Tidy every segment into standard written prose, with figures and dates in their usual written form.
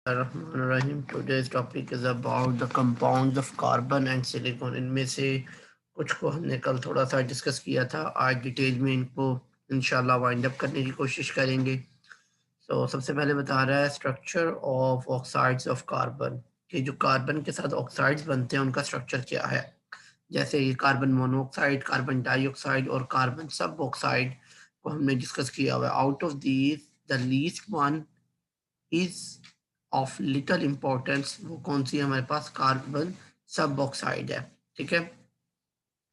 Bismillahirrahmanirrahim. Today's topic is about the compounds of carbon and silicon. इनमें से कुछ को हमने कल थोड़ा सा डिस्कस किया था, आज डिटेल में इनको इंशाल्लाह वाइंड अप करने की कोशिश करेंगे। सबसे पहले बता रहा है structure of oxides of carbon, कि जो कार्बन के साथ ऑक्साइड्स बनते हैं उनका स्ट्रक्चर क्या है। जैसे ये कार्बन मोनोऑक्साइड, कार्बन डाइऑक्साइड और कार्बन सब ऑक्साइड को हमने डिस्कस किया हुआ है। Out of these the least one is of little importance, वो कौन सी है हमारे पास, कार्बन सब ऑक्साइड है। ठीक है,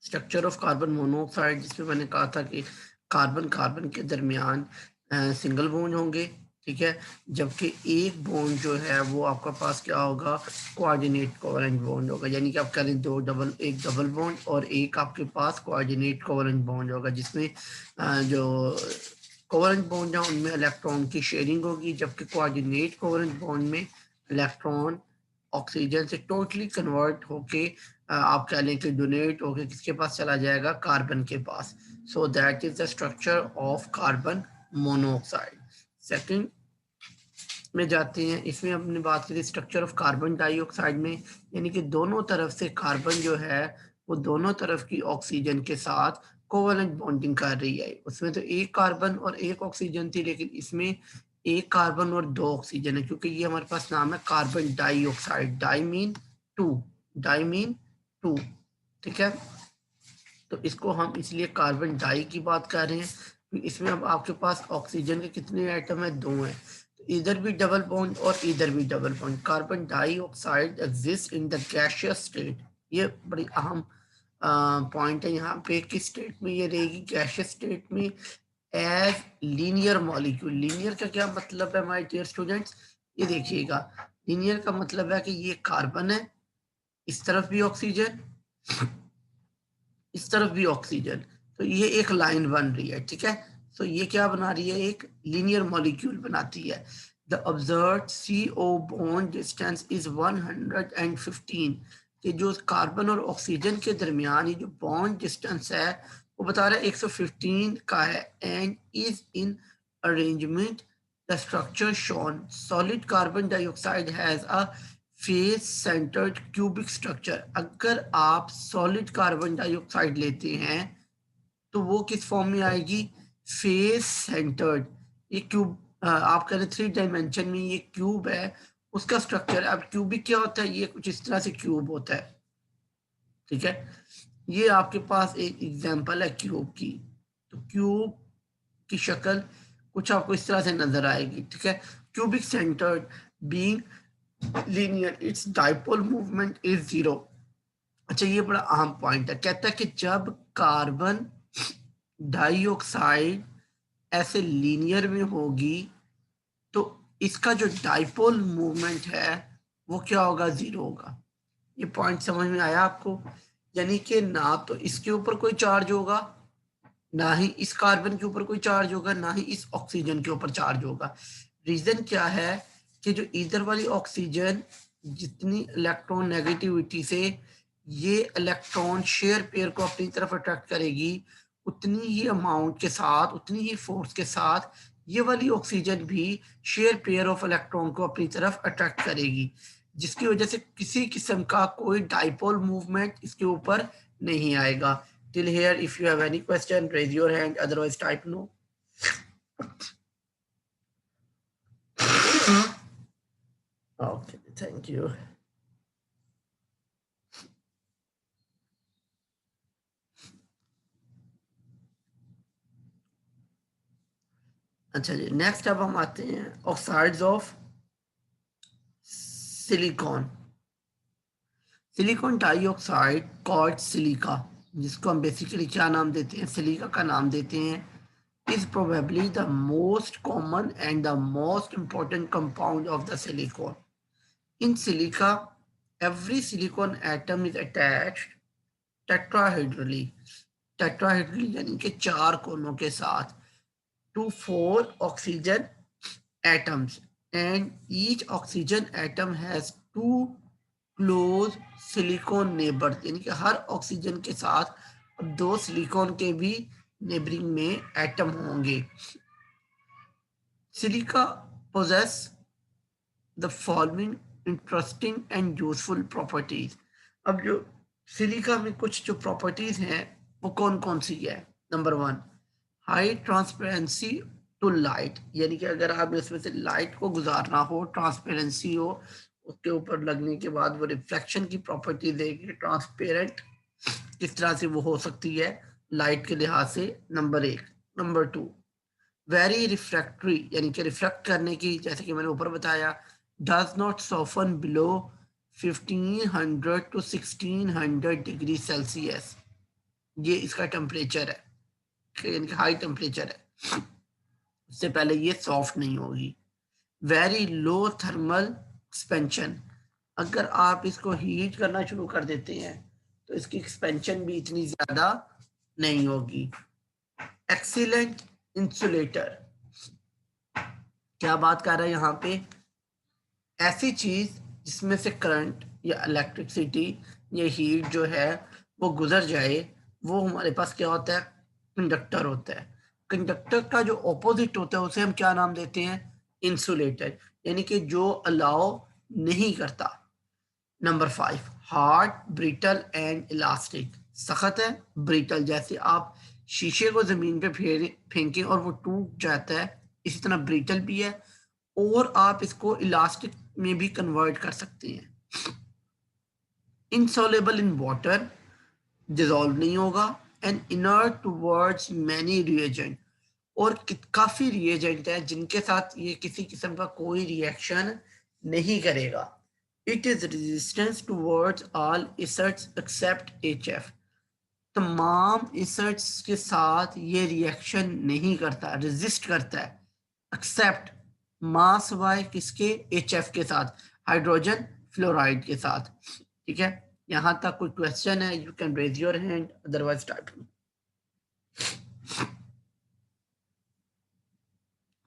स्ट्रक्चर ऑफ कार्बन मोनोऑक्साइड, जिसमें मैंने कहा था कि कार्बन कार्बन के दरमियान सिंगल बॉन्ड होंगे। ठीक है, जबकि एक बॉन्ड जो है वो आपका पास क्या होगा, कोऑर्डिनेट कोवलेंट बॉन्ड होगा। यानी कि आप कह लें एक डबल बॉन्ड और एक आपके पास कोऑर्डिनेट कोवलेंट बॉन्ड होगा, जिसमें जो कोवलेंट बॉन्ड है उनमें इलेक्ट्रॉन की शेयरिंग होगी, जबकि कोऑर्डिनेट कोवलेंट बॉन्ड में इलेक्ट्रॉन ऑक्सीजन से टोटली कन्वर्ट होके आप कह लें कि डोनेट होके किसके पास चला जाएगा, कार्बन के पास। So that is the structure of carbon monoxide. Second में जाते हैं, इसमें हमने बात की थी स्ट्रक्चर ऑफ कार्बन डाइऑक्साइड में, यानी कि दोनों तरफ से कार्बन जो है वो दोनों तरफ की ऑक्सीजन के साथ कोवलेंट बॉन्डिंग कर रही है। उसमें तो एक कार्बन और एक ऑक्सीजन थी, लेकिन इसमें एक कार्बन और दो ऑक्सीजन है, क्योंकि ये हमारे पास नाम है carbon dioxide. Di mean two, di mean two. ठीक है, तो इसको हम इसलिए कार्बन डाई की बात कर रहे हैं। इसमें अब आपके पास ऑक्सीजन के कितने एटम है, दो हैं, तो इधर भी डबल बॉन्ड और इधर भी double bond. Carbon dioxide exist in the gaseous state, ये बड़ी अहम पॉइंट है यहाँ पे, कि स्टेट में ये रहेगी, गैसियस स्टेट में एज लीनियर मॉलिक्यूल। लीनियर का क्या मतलब है माय डियर स्टूडेंट्स, ये देखिएगा, लीनियर का मतलब है कि ये कार्बन है, इस तरफ भी ऑक्सीजन, इस तरफ भी ऑक्सीजन, तो ये एक लाइन बन रही है। ठीक है, तो ये क्या बना रही है, एक लीनियर मॉलिक्यूल बनाती है। The observed CO bond distance is 115, कि जो कार्बन और ऑक्सीजन के दरमियान ये जो बॉन्ड डिस्टेंस है वो बता रहा है 115 का है। And is in arrangement the structure shown, solid carbon dioxide has a face centred cubic structure. अगर आप सॉलिड कार्बन डाइऑक्साइड लेते हैं तो वो किस फॉर्म में आएगी, फेस सेंटर्ड। ये क्यूब, आप कह रहे 3 डायमेंशन में ये क्यूब है, उसका स्ट्रक्चर। अब क्यूबिक क्या होता है, ये कुछ इस तरह से क्यूब होता है। ठीक है, ये आपके पास एक एग्जांपल है क्यूब की, तो क्यूब की शक्ल कुछ आपको इस तरह से नजर आएगी। ठीक है, cubic centred being linear, it's dipole movement is zero. अच्छा, ये बड़ा अहम पॉइंट है, कहता है कि जब कार्बन डाइऑक्साइड ऐसे लीनियर में होगी तो इसका जो डाइपोल मूवमेंट है वो क्या होगा, जीरो होगा। ये पॉइंट समझ में आया आपको, यानी कि ना तो इसके ऊपर कोई चार्ज होगा, ना ही इस कार्बन के ऊपर कोई चार्ज होगा, ना ही इस ऑक्सीजन के ऊपर चार्ज होगा। रीजन क्या है, कि जो इधर वाली ऑक्सीजन जितनी इलेक्ट्रॉन नेगेटिविटी से ये इलेक्ट्रॉन शेयर पेयर को अपनी तरफ अट्रैक्ट करेगी, उतनी ही अमाउंट के साथ, उतनी ही फोर्स के साथ ये वाली ऑक्सीजन भी शेयर पेयर ऑफ इलेक्ट्रॉन को अपनी तरफ अट्रैक्ट करेगी, जिसकी वजह से किसी किस्म का कोई डाइपोल मूवमेंट इसके ऊपर नहीं आएगा। Till here, if you have any question, raise your hand. Otherwise, type no. Okay, thank you. अच्छा जी, नेक्स्ट अब हम आते हैं oxides of silicon. Silicon dioxide called silica, जिसको हम बेसिकली क्या नाम देते हैं, सिलिका का नाम देते हैं, is probably the most common and the most important compound of the silicon. In silica, every silicon atom is attached tetrahedrally, tetrahedrally यानी कि चार कोनों के साथ, to 4 oxygen atoms, and each oxygen atom has 2 close silicon neighbours, यानी कि हर oxygen के साथ अब 2 सिलिकॉन के भी नेबरिंग में एटम होंगे। Silica possesses the following interesting and useful properties. अब जो सिलिका में कुछ जो प्रॉपर्टीज हैं वो कौन कौन सी है। Number one, high transparency to light, यानी कि अगर आप इसमें से लाइट को गुजारना हो, ट्रांसपेरेंसी हो, उसके ऊपर लगने के बाद वो रिफ्लेक्शन की प्रॉपर्टी देगी। ट्रांसपेरेंट किस तरह से वो हो सकती है लाइट के लिहाज से, नंबर एक। नंबर टू, वेरी रिफ्रैक्टरी, यानी कि रिफ्लेक्ट करने की, जैसे कि मैंने ऊपर बताया, does not soften below 1500 to 1600 degree Celsius, ये इसका टेम्परेचर है, यानी कि हाई टेम्परेचर है, उससे पहले ये सॉफ्ट नहीं होगी। वेरी लो थर्मल एक्सपेंशन, अगर आप इसको हीट करना शुरू कर देते हैं तो इसकी एक्सपेंशन भी इतनी ज्यादा नहीं होगी। एक्सीलेंट इंसुलेटर, क्या बात कर रहे हैं यहाँ पे, ऐसी चीज जिसमें से करंट या इलेक्ट्रिसिटी या हीट जो है वो गुजर जाए, वो हमारे पास क्या होता है, कंडक्टर होता है। कंडक्टर का जो ऑपोजिट होता है उसे हम क्या नाम देते हैं, इंसुलेटर, यानी कि जो अलाउ नहीं करता। Number five, hard brittle and elastic, सख्त है, ब्रिटल, जैसे आप शीशे को जमीन पे फेंकें और वो टूट जाता है, इसी तरह ब्रिटल भी है, और आप इसको इलास्टिक में भी कन्वर्ट कर सकते हैं। इनसॉल्युबल इन वाटर, डिजोल्व नहीं होगा। And inert towards many reagent, और काफी रिएजेंट है जिनके साथ ये किसी किस्म का कोई रिएक्शन नहीं करेगा। It is resistance towards all acids except HF, तमाम एसिड्स के साथ ये रिएक्शन नहीं करता, रेजिस्ट करता है, एक्सेप्ट मास वाई किसके, HF के साथ, हाइड्रोजन फ्लोराइड के साथ। ठीक है, यहां तक कोई क्वेश्चन है, you can raise your hand, otherwise type.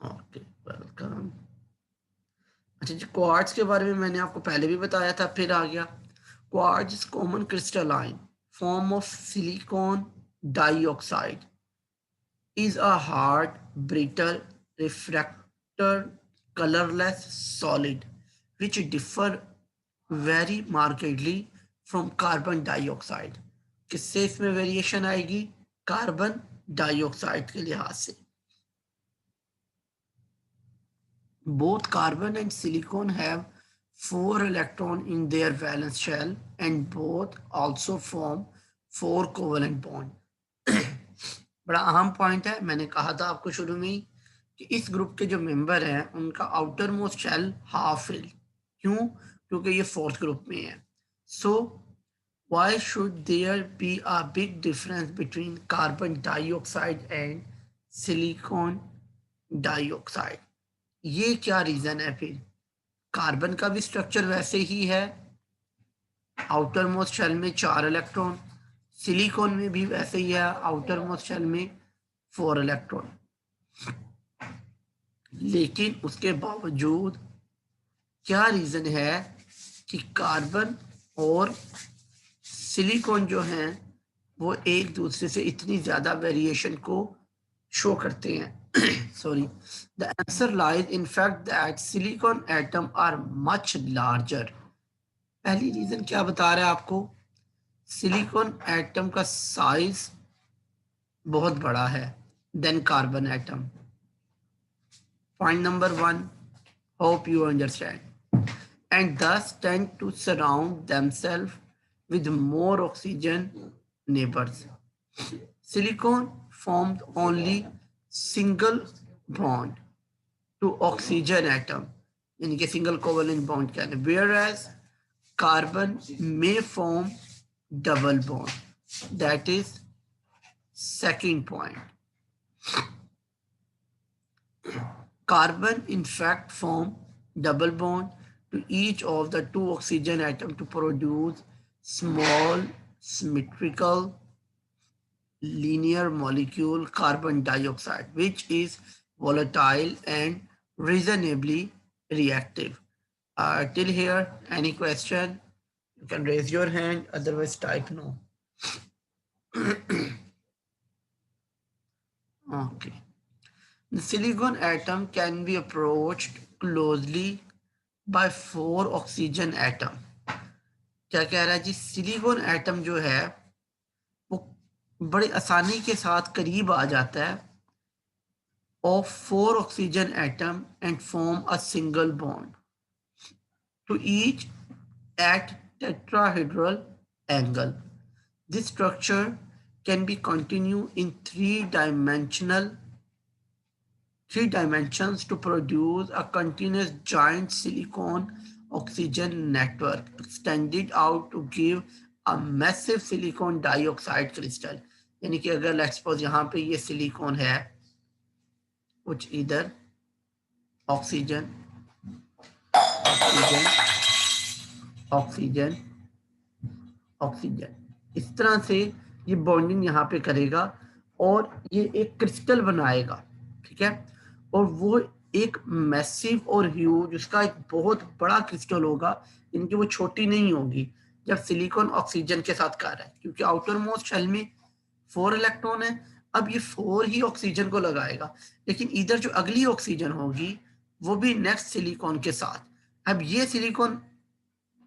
Okay, welcome. अच्छा जी, क्वार्ट्ज के बारे में मैंने आपको पहले भी बताया था, फिर आ गया। Quartz is common crystalline form of silicon dioxide, is a hard, brittle, refractor, colorless solid which differ very markedly from carbon dioxide। किससे इसमें वेरिएशन आएगी, कार्बन डाइऑक्साइड के लिहाज से। Both carbon and silicon have 4 electrons in their valence shell and both also form 4 covalent bond। बड़ा अहम point है, मैंने कहा था आपको शुरू में ही कि इस ग्रुप के जो मेंबर हैं उनका outermost shell half fill, क्यों, क्योंकि ये फोर्थ ग्रुप में है। So why should there be a big difference between carbon dioxide and silicon dioxide, ये क्या रीजन है फिर। कार्बन का भी स्ट्रक्चर वैसे ही है, आउटर मोस्ट शेल में 4 इलेक्ट्रॉन, सिलिकॉन में भी वैसे ही है, आउटर मोस्ट शेल में 4 इलेक्ट्रॉन, लेकिन उसके बावजूद क्या रीजन है कि कार्बन और सिलिकॉन जो हैं वो एक दूसरे से इतनी ज्यादा वेरिएशन को शो करते हैं। Sorry, the answer lies in fact that silicon atom are much larger. पहली रीजन क्या बता रहा है आपको, सिलिकॉन एटम का साइज बहुत बड़ा है then carbon atom. Point number one, hope you understand, and thus tend to surround themselves with more oxygen neighbors. Silicon formed only single bond to oxygen atom, यानी कि single covalent bond कहते हैं, whereas carbon may form double bond. That is second point. Carbon in fact form double bond to each of the 2 oxygen atoms to produce small symmetrical linear molecule carbon dioxide, which is volatile and reasonably reactive. Till here, any question? You can raise your hand, otherwise type no. Okay. The silicon atom can be approached closely by 4 oxygen atom. क्या कह रहा है जी, silicon atom जो है वो बड़ी आसानी के साथ करीब आ जाता है of 4 oxygen atom and form a single bond to each at tetrahedral angle. This structure can be continued in three dimensions to produce a continuous giant silicon oxygen network extended out to give a massive silicon dioxide crystal. यानी कि अगर let's suppose यहाँ पे ये silicon है, कुछ इधर oxygen oxygen oxygen oxygen, इस तरह से ये बॉन्डिंग यहाँ पे करेगा और ये एक क्रिस्टल बनाएगा, ठीक है। और वो एक मैसिव और ह्यूज, उसका एक बहुत बड़ा क्रिस्टल होगा, इनकी वो छोटी नहीं होगी जब सिलिकॉन ऑक्सीजन के साथ कार्य है, क्योंकि आउटर मोस्ट शेल में 4 इलेक्ट्रॉन है। अब ये 4 ही ऑक्सीजन को लगाएगा, लेकिन इधर जो अगली ऑक्सीजन होगी वो भी नेक्स्ट सिलिकॉन के साथ। अब ये सिलिकॉन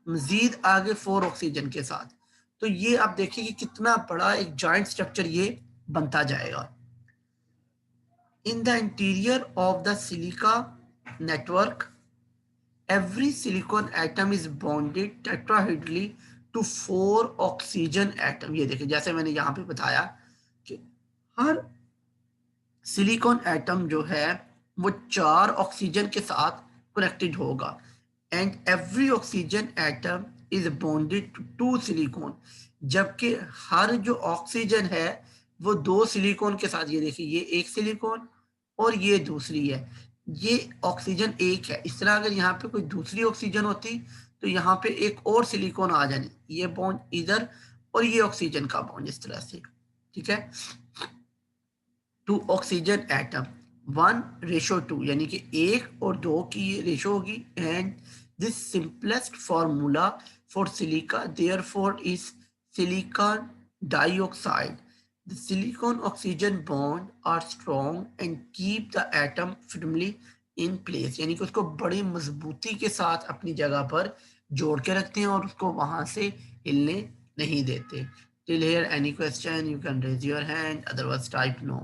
मजीद आगे 4 ऑक्सीजन के साथ, तो ये आप देखिए कि कितना बड़ा एक जॉइंट स्ट्रक्चर ये बनता जाएगा। In the interior of the silica network every silicon atom is bonded tetrahedrally to 4 oxygen atom. ये देखिए जैसे मैंने यहाँ पे बताया कि हर सिलिकॉन एटम जो है वो 4 ऑक्सीजन के साथ कनेक्टेड होगा and every oxygen atom is bonded to 2 silicon, जबकि हर जो ऑक्सीजन है वो 2 सिलिकॉन के साथ, ये देखिए ये एक सिलिकॉन और ये दूसरी है, ये ऑक्सीजन एक है। इस तरह अगर यहाँ पे कोई दूसरी ऑक्सीजन होती तो यहाँ पे एक और सिलिकॉन आ जानी, ये बॉन्ड इधर और ये ऑक्सीजन का बॉन्ड इस तरह से, ठीक है। टू ऑक्सीजन एटम 1:2, यानी कि 1 और 2 की ये रेशो होगी। And this simplest formula for silica therefore is silicon dioxide. The silicon oxygen bond are strong and keep the atom firmly in place, यानी कि उसको बड़ी मजबूती के साथ अपनी जगह पर जोड़ के रखते हैं और उसको वहां से हिलने नहीं देते। Till here any question you can raise your hand, otherwise type no.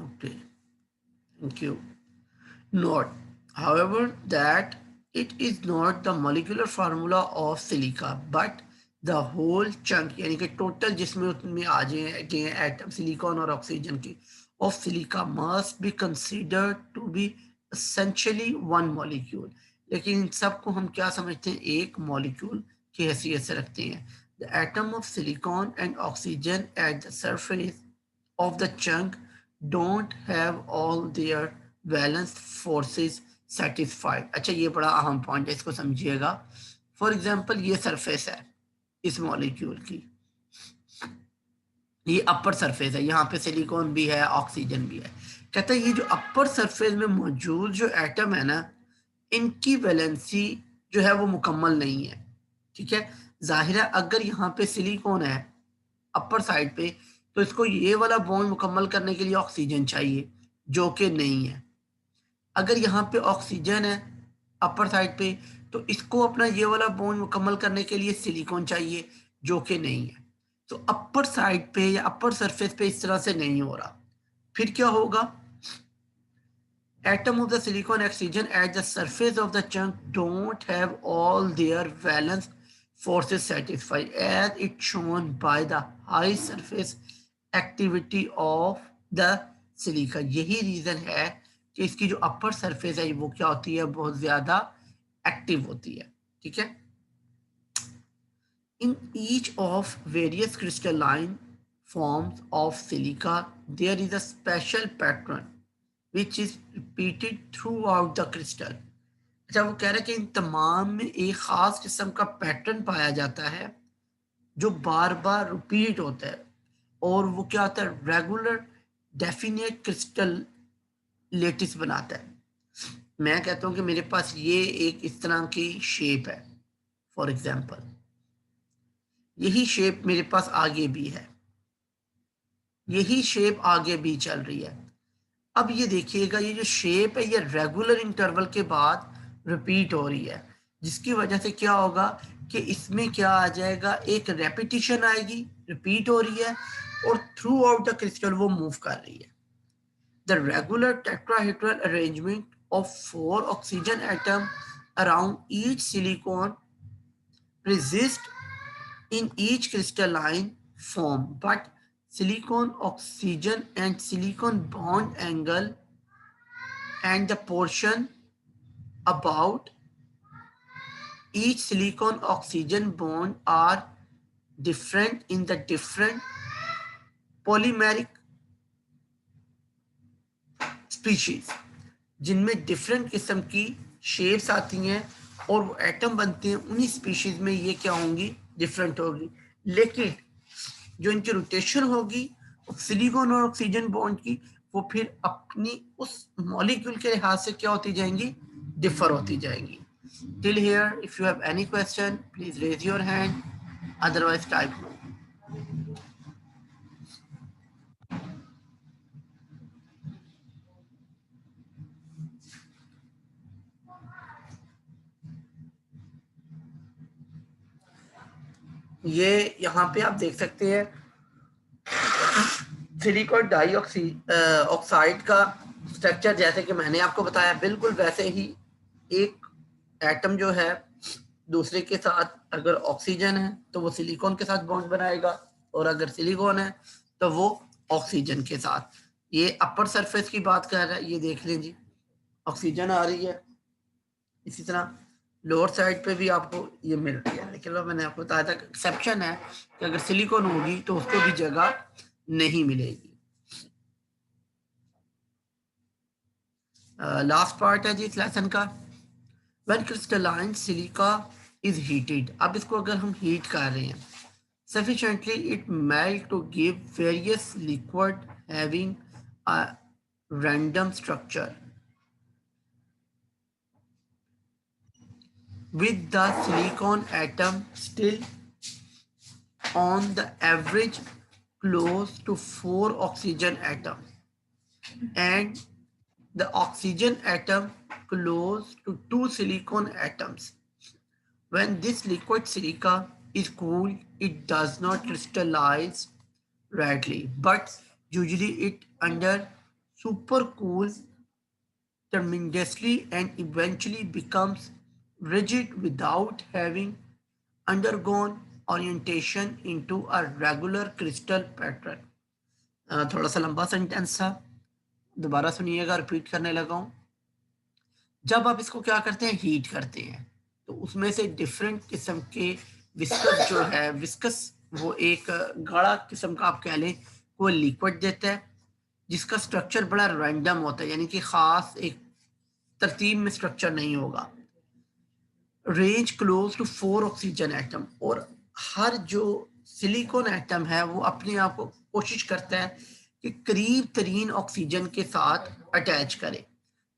Okay, thank you. Note, however, that it is not the molecular formula of silica, but the whole chunk, यानी कि टोटल जिसमें उनमें आ जाए atom silicon और oxygen की of silica must be considered to be essentially one molecule। लेकिन इन सबको हम क्या समझते हैं, एक मॉलिक्यूल की हैसियत से रखते हैं। The atom of silicon and oxygen at the surface of the chunk don't have all their valence forces satisfied. अच्छा ये बड़ा अहम पॉइंट है, इसको समझिएगा। फॉर एग्जांपल ये सरफेस है इस मॉलिक्यूल की, ये अपर सरफेस है, यहाँ पे सिलिकॉन भी है ऑक्सीजन भी है। कहता है ये जो अपर सरफेस में मौजूद जो एटम है ना, इनकी वैलेंसी जो है वो मुकम्मल नहीं है, ठीक है। जाहिर है अगर यहाँ पे सिलिकॉन है अपर साइड पे, तो इसको ये वाला बॉन्ड मुकम्मल करने के लिए ऑक्सीजन चाहिए, जो कि नहीं है। अगर यहाँ पे ऑक्सीजन है अपर साइड पे, तो इसको अपना ये वाला बॉन्ड मुकम्मल करने के लिए सिलिकॉन चाहिए, जो कि नहीं है। तो अपर साइड पे या अपर सरफेस पे इस तरह से नहीं हो रहा। फिर क्या होगा, atom of the silicon oxygen at the surface of the chunk don't have all their valence forces satisfied as it shown by the high surface activity of the silica। यही रीजन है कि इसकी जो अपर सरफेस है वो क्या होती है, बहुत ज्यादा एक्टिव होती है, ठीक है। In each of various crystalline forms of silica there is a special pattern which is repeated throughout the crystal। अच्छा वो कह रहे हैं कि इन तमाम में एक खास किस्म का पैटर्न पाया जाता है जो बार बार रिपीट होता है, और वो क्या होता है, रेगुलर डेफिनेट क्रिस्टल लेटिस बनाता है। मैं कहता हूँ कि मेरे पास ये एक इस तरह की शेप है, फॉर एग्जाम्पल यही शेप मेरे पास आगे भी है, यही शेप आगे भी चल रही है। अब ये देखिएगा, ये जो शेप है ये रेगुलर इंटरवल के बाद रिपीट हो रही है, जिसकी वजह से क्या होगा कि इसमें क्या आ जाएगा, एक रेपिटिशन आएगी, रिपीट हो रही है और थ्रू आउट द क्रिस्टल वो मूव कर रही है। The regular tetrahedral arrangement of 4 oxygen atom around each silicon persist in each crystalline form, but silicon oxygen and silicon bond angle and the portion about each silicon oxygen bond are different in the different polymeric species, जिनमें different किस्म की shapes आती हैं और वो atom बनते हैं, उन्हीं स्पीशीज में ये क्या होंगी, डिफरेंट होगी। लेकिन जो इनकी रोटेशन होगी सिलिकॉन और ऑक्सीजन बॉन्ड की, वो फिर अपनी उस मॉलिक्यूल के लिहाज से क्या होती जाएंगी, डिफर होती जाएंगी। Till here if you have any question please raise your hand, otherwise type no. ये यहाँ पे आप देख सकते हैं सिलिकॉन डाइऑक्साइड का स्ट्रक्चर, जैसे कि मैंने आपको बताया बिल्कुल वैसे ही। एक एटम जो है दूसरे के साथ अगर ऑक्सीजन है तो वो सिलिकॉन के साथ बॉन्ड बनाएगा, और अगर सिलिकॉन है तो वो ऑक्सीजन के साथ। ये अपर सरफेस की बात कर रहा है, ये देख लें जी, ऑक्सीजन आ रही है। इसी तरह लोअर साइड पे भी आपको ये मिल रही है, लेकिन मैंने आपको बताया था एक्सेप्शन है कि अगर सिलिकॉन होगी तो उसको भी जगह नहीं मिलेगी। लास्ट पार्ट है जी इस लेसन का। When crystalline silica is heated, अब इसको अगर हम हीट कर रहे हैं sufficiently, it melt to give various liquid having a random structure with the silicon atom still on the average close to 4 oxygen atom and the oxygen atom close to 2 silicon atoms. When this liquid silica is cooled, it does not crystallize readily, but usually it under supercools tremendously and eventually becomes rigid without having undergone orientation into a regular crystal pattern. थोड़ा सा लंबा sentence था, दोबारा सुनिएगा, repeat करने लगा हूँ। जब आप इसको क्या करते हैं, हीट करते हैं, तो उसमें से डिफरेंट किस्म के विस्कस जो है, विस्कस वो एक गाढ़ा किस्म का आप कह लें, वो लिक्विड देता है जिसका स्ट्रक्चर बड़ा रैंडम होता है, यानी कि खास एक तरतीब में स्ट्रक्चर नहीं होगा। Range close to 4 oxygen atom, और हर जो सिलिकॉन एटम है वो अपने आप को कोशिश करता है कि करीब तरीन ऑक्सीजन के साथ अटैच करे।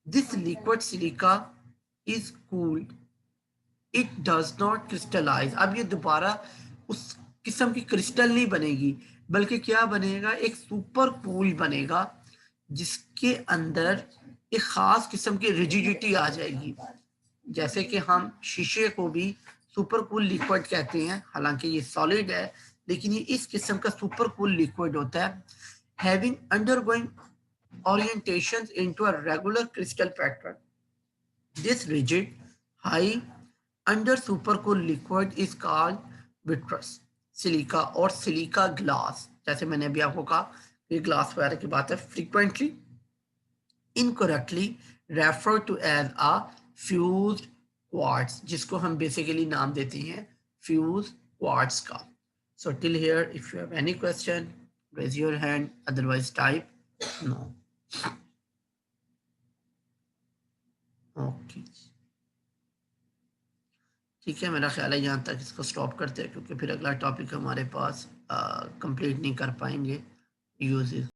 This liquid silica is cooled, it does not crystallize. अब ये दोबारा उस किस्म की क्रिस्टल नहीं बनेगी, बल्कि क्या बनेगा, एक सुपर कूल बनेगा जिसके अंदर एक खास किस्म की रिजिडिटी आ जाएगी। जैसे कि हम शीशे को भी सुपर कूल लिक्विड कहते हैं, हालांकि ये सॉलिड है, लेकिन ये इस किस्म का सुपर कूल लिक्विड होता है। Having undergoing orientations into a regular crystal pattern, this rigid high under supercool liquid is called vitreous silica और सिलिका ग्लास। जैसे मैंने अभी आपको कहा, ये ग्लास वगैरह की बात है। frequently incorrectly referred to as a fused quartz, जिसको हम बेसिकली नाम देते हैं fused quartz का। so till here if you have any question raise your hand, otherwise type no. Okay, ठीक है, मेरा ख्याल है यहाँ तक इसको स्टॉप करते हैं, क्योंकि फिर अगला टॉपिक हमारे पास कंप्लीट नहीं कर पाएंगे यूजेस।